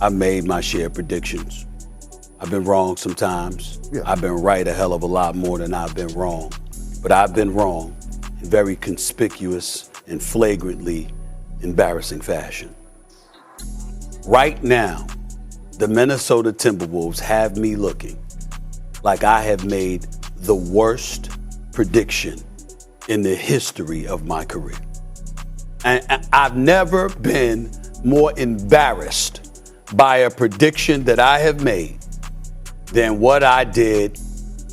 I've made my share of predictions. I've been wrong sometimes. Yeah. I've been right a hell of a lot more than I've been wrong. But I've been wrong in very conspicuous and flagrantly embarrassing fashion. Right now, the Minnesota Timberwolves have me looking like I have made the worst prediction in the history of my career. And I've never been more embarrassed by a prediction that I have made than what I did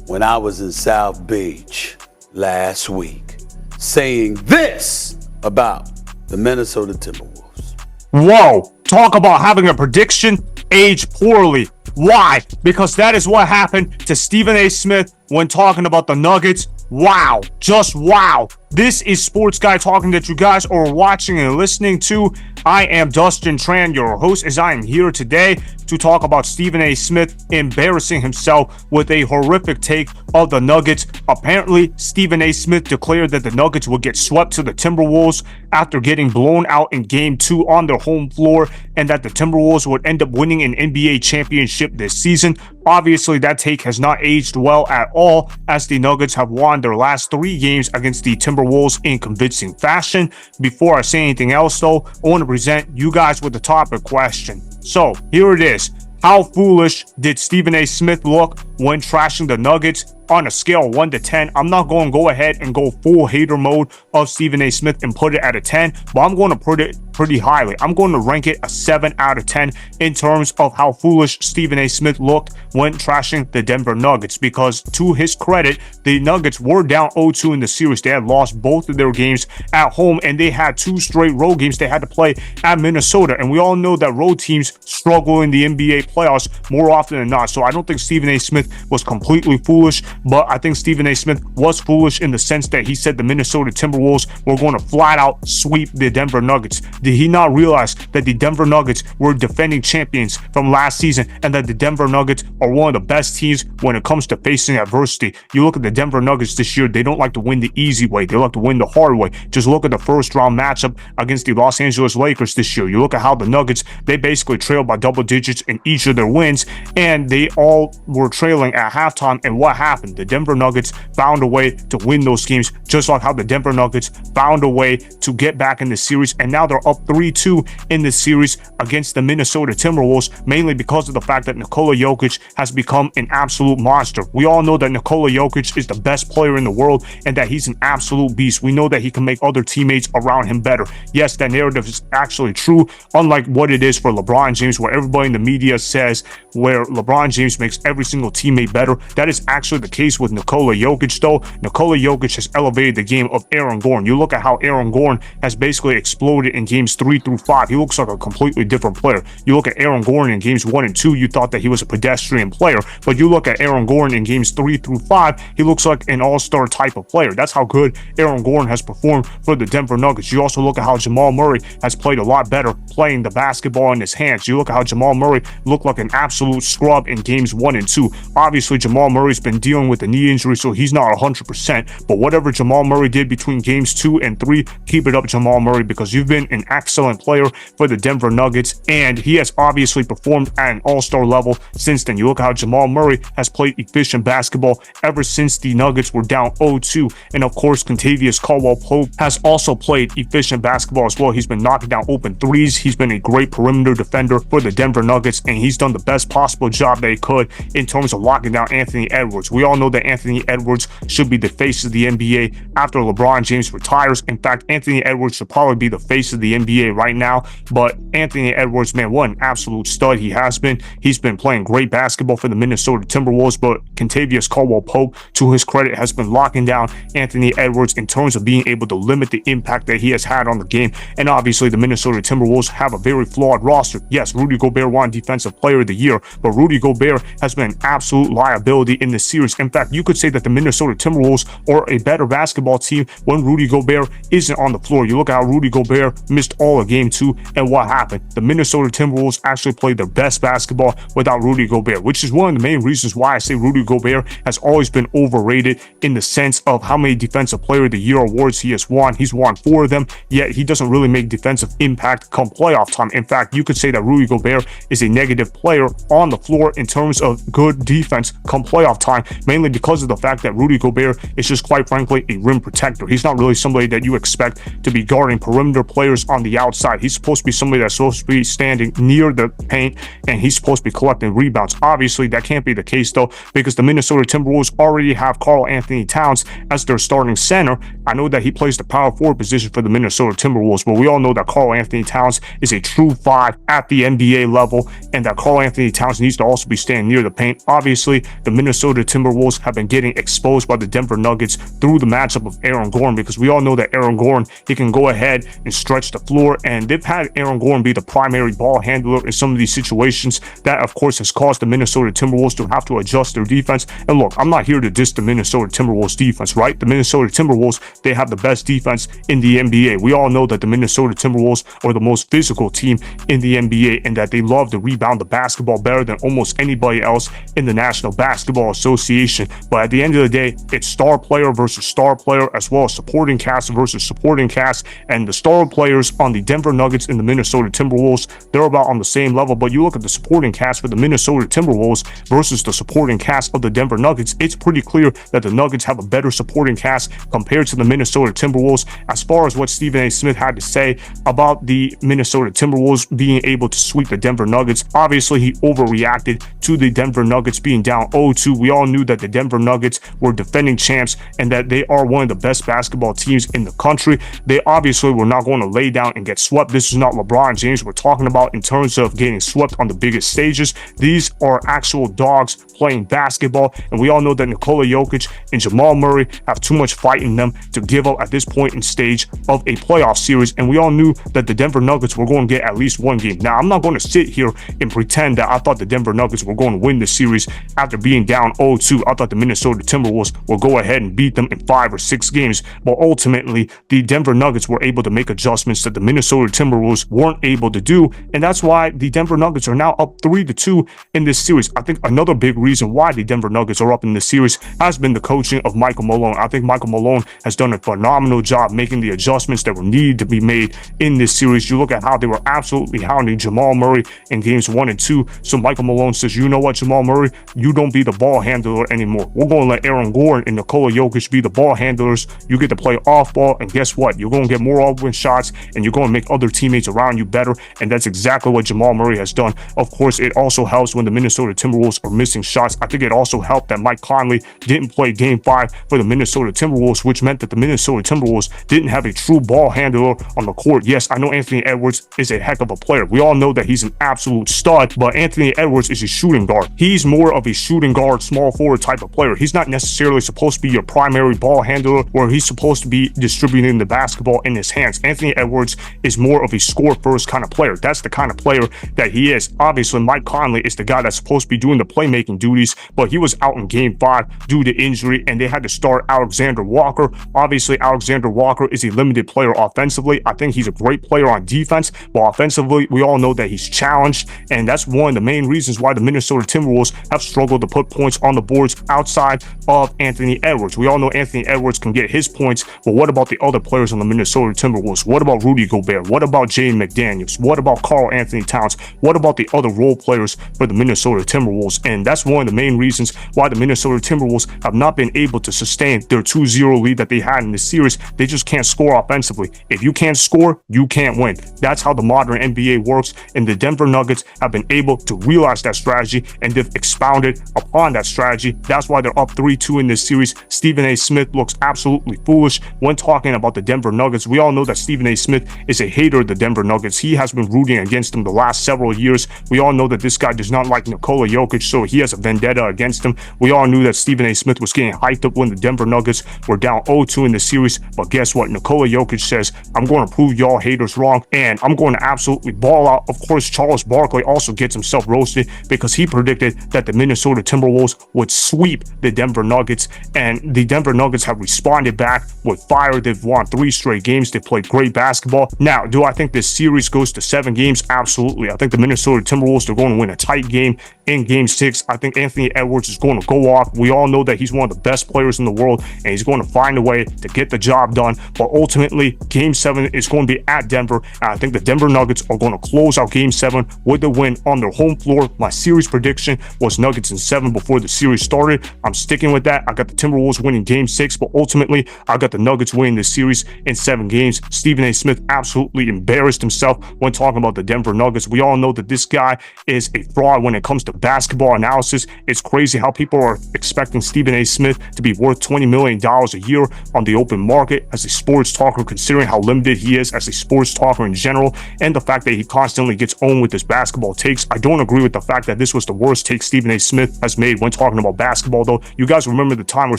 when I was in South Beach last week, saying this about the Minnesota Timberwolves. Whoa, talk about having a prediction age poorly. Why? Because that is what happened to Stephen A. Smith when talking about the Nuggets. Wow, just wow. This is Sports Guy Talking that you guys are watching and listening to. I am Dustin Tran, your host, as I am here today to talk about Stephen A. Smith embarrassing himself with a horrific take of the Nuggets. Apparently, Stephen A. Smith declared that the Nuggets would get swept to the Timberwolves after getting blown out in Game 2 on their home floor, and that the Timberwolves would end up winning an NBA championship this season. Obviously, that take has not aged well at all, as the Nuggets have won their last 3 games against the Timberwolves in convincing fashion. Before I say anything else, though, I want to present you guys with the topic question. So, here it is. How foolish did Stephen A. Smith look when trashing the Nuggets? On a scale of 1 to 10, I'm not going to go ahead and go full hater mode of Stephen A. Smith and put it at a 10, but I'm going to put it pretty highly. I'm going to rank it a 7 out of 10 in terms of how foolish Stephen A. Smith looked when trashing the Denver Nuggets, because to his credit, the Nuggets were down 0-2 in the series. They had lost both of their games at home, and they had 2 straight road games they had to play at Minnesota, and we all know that road teams struggle in the NBA playoffs more often than not. So I don't think Stephen A. Smith was completely foolish, but I think Stephen A. Smith was foolish in the sense that he said the Minnesota Timberwolves were going to flat out sweep the Denver Nuggets. Did he not realize that the Denver Nuggets were defending champions from last season, and that the Denver Nuggets are one of the best teams when it comes to facing adversity? You look at the Denver Nuggets this year, they don't like to win the easy way. They like to win the hard way. Just look at the first round matchup against the Los Angeles Lakers this year. You look at how the Nuggets, they basically trailed by double digits in each of their wins, and they all were trailing at halftime. And what happened? The Denver Nuggets found a way to win those games, just like how the Denver Nuggets found a way to get back in the series, and now they're up 3-2 in the series against the Minnesota Timberwolves, mainly because of the fact that Nikola Jokic has become an absolute monster. We all know that Nikola Jokic is the best player in the world and that he's an absolute beast. We know that he can make other teammates around him better. Yes, that narrative is actually true, unlike what it is for LeBron James, where everybody in the media says where LeBron James makes every single teammate better. That is actually the case with Nikola Jokic, though. Nikola Jokic has elevated the game of Aaron Gordon. You look at how Aaron Gordon has basically exploded in games 3 through 5. He looks like a completely different player. You look at Aaron Gordon in games 1 and 2, you thought that he was a pedestrian player, but you look at Aaron Gordon in games 3 through 5, he looks like an all-star type of player. That's how good Aaron Gordon has performed for the Denver Nuggets. You also look at how Jamal Murray has played a lot better playing the basketball in his hands. You look at how Jamal Murray looked like an absolute scrub in games 1 and 2. Obviously, Jamal Murray's been dealing with a knee injury, so he's not 100%, but whatever Jamal Murray did between games 2 and 3, keep it up, Jamal Murray, because you've been an excellent player for the Denver Nuggets, and he has obviously performed at an all-star level since then. You look how Jamal Murray has played efficient basketball ever since the Nuggets were down 0-2, and of course, Kentavious Caldwell-Pope has also played efficient basketball as well. He's been knocking down open threes. He's been a great perimeter defender for the Denver Nuggets, and he's done the best possible job they could in terms of locking down Anthony Edwards. We all know that Anthony Edwards should be the face of the NBA after LeBron James retires. In fact, Anthony Edwards should probably be the face of the NBA right now, but Anthony Edwards, man, what an absolute stud he has been. He's been playing great basketball for the Minnesota Timberwolves, but Kentavious Caldwell-Pope, to his credit, has been locking down Anthony Edwards in terms of being able to limit the impact that he has had on the game. And obviously, the Minnesota Timberwolves have a very flawed roster. Yes, Rudy Gobert won Defensive Player of the Year, but Rudy Gobert has been an absolute absolute liability in this series. In fact, you could say that the Minnesota Timberwolves are a better basketball team when Rudy Gobert isn't on the floor. You look at how Rudy Gobert missed all of game 2, and what happened? The Minnesota Timberwolves actually played their best basketball without Rudy Gobert, which is one of the main reasons why I say Rudy Gobert has always been overrated in the sense of how many Defensive Player of the Year awards he has won. He's won 4 of them, yet he doesn't really make defensive impact come playoff time. In fact, you could say that Rudy Gobert is a negative player on the floor in terms of good defense come playoff time, mainly because of the fact that Rudy Gobert is just quite frankly a rim protector. He's not really somebody that you expect to be guarding perimeter players on the outside. He's supposed to be somebody that's supposed to be standing near the paint, and he's supposed to be collecting rebounds. Obviously, that can't be the case though, because the Minnesota Timberwolves already have Karl Anthony Towns as their starting center. I know that he plays the power forward position for the Minnesota Timberwolves, but we all know that Karl Anthony Towns is a true 5 at the NBA level, and that Karl Anthony Towns needs to also be standing near the paint. Obviously, the Minnesota Timberwolves have been getting exposed by the Denver Nuggets through the matchup of Aaron Gordon, because we all know that Aaron Gordon, he can go ahead and stretch the floor, and they've had Aaron Gordon be the primary ball handler in some of these situations. That, of course, has caused the Minnesota Timberwolves to have to adjust their defense. And look, I'm not here to diss the Minnesota Timberwolves defense, right? The Minnesota Timberwolves, they have the best defense in the NBA. We all know that the Minnesota Timberwolves are the most physical team in the NBA, and that they love to rebound the basketball better than almost anybody else in the National Basketball Association. But at the end of the day, it's star player versus star player, as well as supporting cast versus supporting cast. And the star players on the Denver Nuggets and the Minnesota Timberwolves, they're about on the same level. But you look at the supporting cast for the Minnesota Timberwolves versus the supporting cast of the Denver Nuggets, it's pretty clear that the Nuggets have a better supporting cast compared to the Minnesota Timberwolves. As far as what Stephen A. Smith had to say about the Minnesota Timberwolves being able to sweep the Denver Nuggets, obviously he overreacted to the Denver Nuggets being down 0-2. We all knew that the Denver Nuggets were defending champs and that they are one of the best basketball teams in the country. They obviously were not going to lay down and get swept. This is not LeBron James we're talking about in terms of getting swept on the biggest stages. These are actual dogs playing basketball, and we all know that Nikola Jokic and Jamal Murray have too much fight in them to give up at this point in stage of a playoff series, and we all knew that the Denver Nuggets were going to get at least one game. Now, I'm not going to sit here and pretend that I thought the Denver Nuggets were going to win this series after being down 0-2. I thought the Minnesota Timberwolves will go ahead and beat them in 5 or 6 games, but ultimately, the Denver Nuggets were able to make adjustments that the Minnesota Timberwolves weren't able to do, and that's why the Denver Nuggets are now up 3-2 in this series. I think another big reason why the Denver Nuggets are up in this series has been the coaching of Michael Malone. I think Michael Malone has done a phenomenal job making the adjustments that were needed to be made in this series. You look at how they were absolutely hounding Jamal Murray in games 1 and 2. So Michael Malone says, you know what, Jamal Murray, you don't be the ball handler anymore. We're going to let Aaron Gordon and Nikola Jokic be the ball handlers. You get to play off ball, and guess what? You're going to get more open shots, and you're going to make other teammates around you better, and that's exactly what Jamal Murray has done. Of course, it also helps when the Minnesota Timberwolves are missing shots. I think it also helped that Mike Conley didn't play Game 5 for the Minnesota Timberwolves, which meant that the Minnesota Timberwolves didn't have a true ball handler on the court. Yes, I know Anthony Edwards is a heck of a player. We all know that he's an absolute stud, but Anthony Edwards is a shooting guard. He's more of a shooting guard, small forward type of player. He's not necessarily supposed to be your primary ball handler, where he's supposed to be distributing the basketball in his hands. Anthony Edwards is more of a score first kind of player. That's the kind of player that he is. Obviously, Mike Conley is the guy that's supposed to be doing the playmaking duties, but he was out in Game 5 due to injury, and they had to start Alexander Walker. Obviously, Alexander Walker is a limited player offensively. I think he's a great player on defense, but offensively, we all know that he's challenged, and that's one of the main reasons why the Minnesota Timberwolves have struggled to put points on the boards outside of Anthony Edwards. We all know Anthony Edwards can get his points, but what about the other players on the Minnesota Timberwolves? What about Rudy Gobert? What about Jaden McDaniels? What about Karl Anthony Towns? What about the other role players for the Minnesota Timberwolves? And that's one of the main reasons why the Minnesota Timberwolves have not been able to sustain their 2-0 lead that they had in this series. They just can't score offensively. If you can't score, you can't win. That's how the modern NBA works, and the Denver Nuggets have been able to realize that strategy, and they've expounded upon that strategy. That's why they're up 3-2 in this series. Stephen A. Smith looks absolutely foolish when talking about the Denver Nuggets. We all know that Stephen A. Smith is a hater of the Denver Nuggets. He has been rooting against them the last several years. We all know that this guy does not like Nikola Jokic, so he has a vendetta against him. We all knew that Stephen A. Smith was getting hyped up when the Denver Nuggets were down 0-2 in the series, but guess what? Nikola Jokic says, I'm going to prove y'all haters wrong, and I'm going to absolutely ball out. Of course, Charles Barkley also gets himself roasted because he predicted that the Minnesota Timberwolves would sweep the Denver Nuggets, and the Denver Nuggets have responded back with fire. They've won 3 straight games. They played great basketball. Now, do I think this series goes to 7 games? Absolutely. I think the Minnesota Timberwolves are going to win a tight game in Game 6. I think Anthony Edwards is going to go off. We all know that he's one of the best players in the world, and he's going to find a way to get the job done. But ultimately, Game 7 is going to be at Denver, and I think the Denver Nuggets are going to close out Game 7 with the win on their home floor. My series prediction was Nuggets in 7 before the series started. I'm sticking with that. I got the Timberwolves winning Game 6, but ultimately, I got the Nuggets winning the series in 7 games. Stephen A. Smith absolutely embarrassed himself when talking about the Denver Nuggets. We all know that this guy is a fraud when it comes to basketball analysis. It's crazy how people are expecting Stephen A. Smith to be worth $20 million a year on the open market as a sports talker, considering how limited he is as a sports talker in general, and the fact that he constantly gets owned with his basketball takes. I don't agree with the fact that this was the worst take Stephen A. Smith has made when talking about basketball, though. You guys remember the time where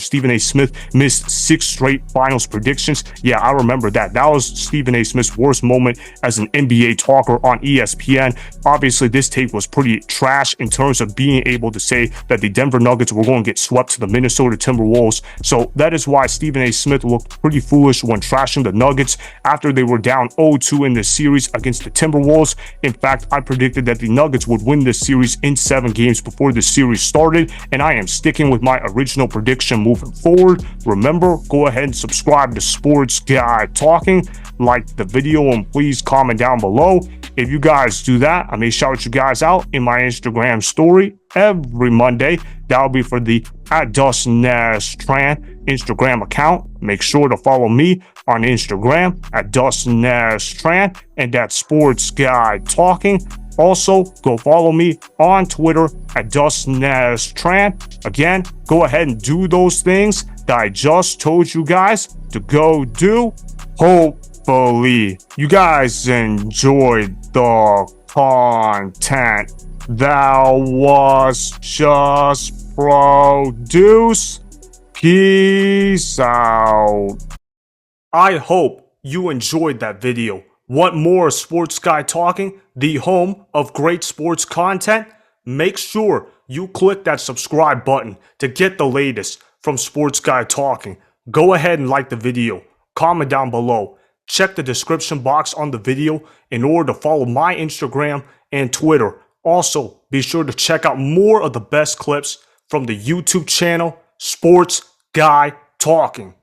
Stephen A. Smith missed 6 straight finals predictions? Yeah, I remember that. That was Stephen A. Smith's worst moment as an NBA talker on ESPN. Obviously, this take was pretty trash in terms of being able to say that the Denver Nuggets were going to get swept to the Minnesota Timberwolves. So that is why Stephen A. Smith looked pretty foolish when trashing the Nuggets after they were down 0-2 in this series against the Timberwolves. In fact, I predicted that the Nuggets would win this series in 7 games before the series started, and I am sticking with my original prediction moving forward. Remember, go ahead and subscribe to Sports Guy Talking, like the video, and please comment down below. If you guys do that, I may shout you guys out in my Instagram story every Monday. That'll be for the @Dustin Tran Instagram account. Make sure to follow me on Instagram @Dustin Tran and that Sports Guy Talking. Also, go follow me on Twitter @Dustin Tran. Again, go ahead and do those things that I just told you guys to go do. Hopefully, you guys enjoyed the content that was just produced. Peace out. I hope you enjoyed that video. Want more Sports Guy Talking, the home of great sports content? Make sure you click that subscribe button to get the latest from Sports Guy Talking. Go ahead and like the video, comment down below, check the description box on the video in order to follow my Instagram and Twitter. Also, be sure to check out more of the best clips from the YouTube channel Sports Guy Talking.